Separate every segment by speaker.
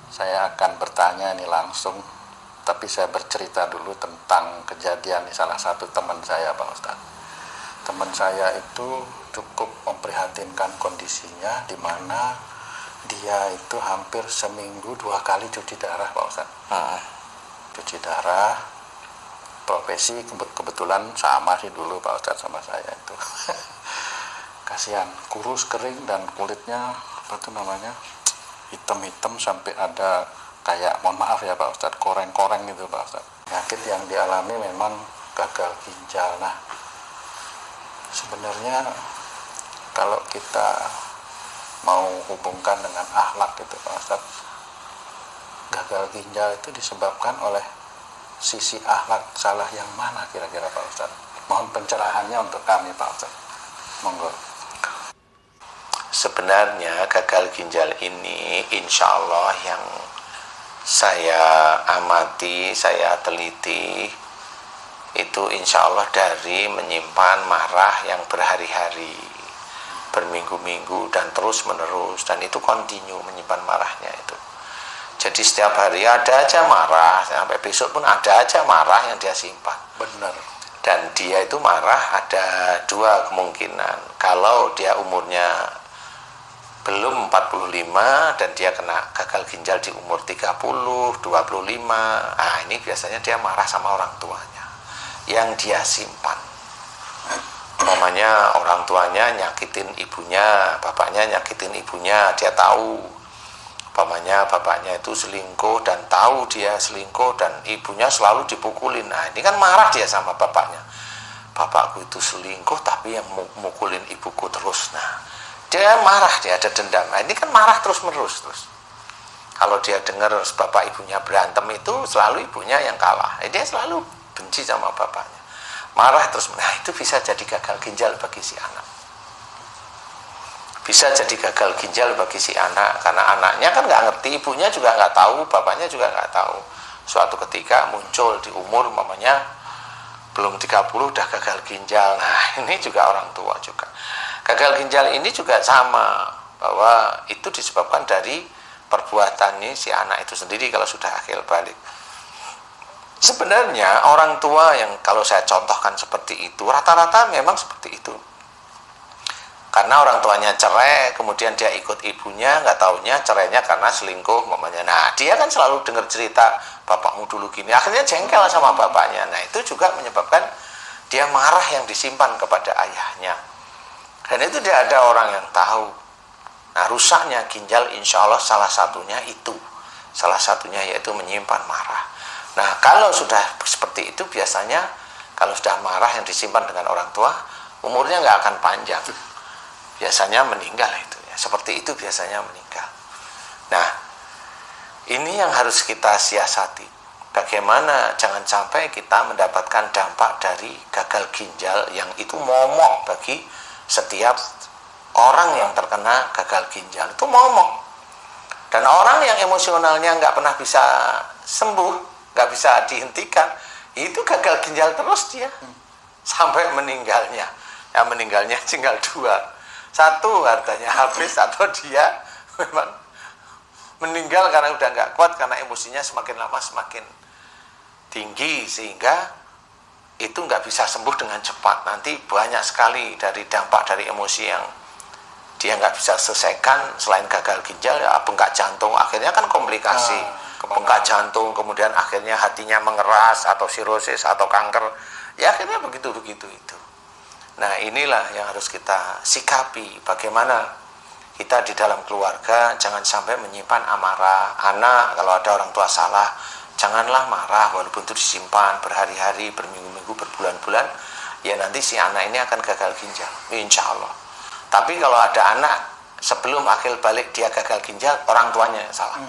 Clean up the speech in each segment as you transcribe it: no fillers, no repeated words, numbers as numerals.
Speaker 1: Saya akan bertanya ini langsung, tapi saya bercerita dulu tentang kejadian di salah satu teman saya, Pak Ustadz. Teman saya itu cukup memprihatinkan kondisinya, di mana dia itu hampir seminggu 2 kali cuci darah, Pak Ustadz. Cuci darah, profesi kebetulan sama sih dulu Pak Ustadz sama saya itu. Kasihan, kurus kering dan kulitnya apa tuh namanya, hitam-hitam sampai ada kayak, mohon maaf ya Pak Ustadz, koreng-koreng gitu Pak Ustadz. Penyakit yang dialami memang gagal ginjal. Nah, sebenarnya kalau kita mau hubungkan dengan akhlak gitu Pak Ustadz, gagal ginjal itu disebabkan oleh sisi akhlak salah yang mana kira-kira Pak Ustadz? Mohon pencerahannya untuk kami Pak Ustadz. Monggo.
Speaker 2: Sebenarnya gagal ginjal ini insya Allah yang saya amati, saya teliti, itu insya Allah dari menyimpan marah yang berhari-hari, berminggu-minggu dan terus menerus, dan itu kontinu menyimpan marahnya itu. Jadi setiap hari ada aja marah, sampai besok pun ada aja marah yang dia simpan.
Speaker 1: Benar.
Speaker 2: Dan dia itu marah ada 2 kemungkinan. Kalau dia umurnya belum 45 dan dia kena gagal ginjal di umur 30, 25, nah ini biasanya dia marah sama orang tuanya yang dia simpan. Umpamanya orang tuanya nyakitin ibunya, bapaknya nyakitin ibunya, dia tahu. Umpamanya bapaknya itu selingkuh dan tahu dia selingkuh dan ibunya selalu dipukulin. Nah ini kan marah dia sama bapaknya. Bapakku itu selingkuh tapi yang mukulin ibuku terus. Nah dia marah, dia ada dendam. Nah, ini kan marah terus menerus terus. Kalau dia dengar bapak ibunya berantem itu selalu ibunya yang kalah. Dia selalu benci sama bapaknya. Marah terus. Nah itu bisa jadi gagal ginjal bagi si anak. Bisa jadi gagal ginjal bagi si anak karena anaknya kan nggak ngerti, ibunya juga nggak tahu, bapaknya juga nggak tahu. Suatu ketika muncul di umur mamanya belum 30 udah gagal ginjal. Nah ini juga orang tua juga. Gagal ginjal ini juga sama, bahwa itu disebabkan dari perbuatan si anak itu sendiri kalau sudah akil balik. Sebenarnya orang tua yang kalau saya contohkan seperti itu, rata-rata memang seperti itu. Karena orang tuanya cerai, kemudian dia ikut ibunya, nggak taunya cerainya karena selingkuh mamanya. Nah dia kan selalu dengar cerita, bapakmu dulu gini, akhirnya jengkel sama bapaknya. Nah itu juga menyebabkan dia marah yang disimpan kepada ayahnya. Dan itu tidak ada orang yang tahu. Nah rusaknya ginjal insya Allah salah satunya itu. Salah satunya yaitu menyimpan marah. Nah kalau sudah seperti itu biasanya kalau sudah marah yang disimpan dengan orang tua, umurnya nggak akan panjang. Biasanya meninggal itu ya. Seperti itu biasanya meninggal. Nah ini yang harus kita siasati. Bagaimana jangan sampai kita mendapatkan dampak dari gagal ginjal yang itu momok bagi setiap orang yang terkena gagal ginjal itu momok. Dan orang yang emosionalnya nggak pernah bisa sembuh, nggak bisa dihentikan, itu gagal ginjal terus dia sampai meninggalnya. Ya meninggalnya tinggal 2. Satu hartanya habis, atau dia memang meninggal karena udah nggak kuat karena emosinya semakin lama semakin tinggi sehingga itu nggak bisa sembuh dengan cepat. Nanti banyak sekali dari dampak dari emosi yang dia nggak bisa selesaikan. Selain gagal ginjal ya bengkak jantung, akhirnya kan komplikasi. Bengkak jantung, kemudian akhirnya hatinya mengeras atau sirosis atau kanker. Ya akhirnya begitu-begitu itu. Nah inilah yang harus kita sikapi. Bagaimana kita di dalam keluarga jangan sampai menyimpan amarah. Anak kalau ada orang tua salah, janganlah marah walaupun itu disimpan berhari-hari, berminggu-minggu, berbulan-bulan. Ya nanti si anak ini akan gagal ginjal, insya Allah. Tapi kalau ada anak sebelum akil balik dia gagal ginjal, orang tuanya yang salah.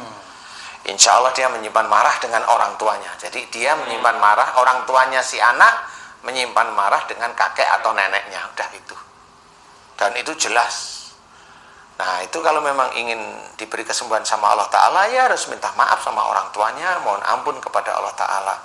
Speaker 2: Insya Allah dia menyimpan marah dengan orang tuanya. Jadi dia menyimpan marah, orang tuanya si anak menyimpan marah dengan kakek atau neneknya. Udah itu. Dan itu jelas. Nah itu kalau memang ingin diberi kesembuhan sama Allah Ta'ala, ya harus minta maaf sama orang tuanya, mohon ampun kepada Allah Ta'ala.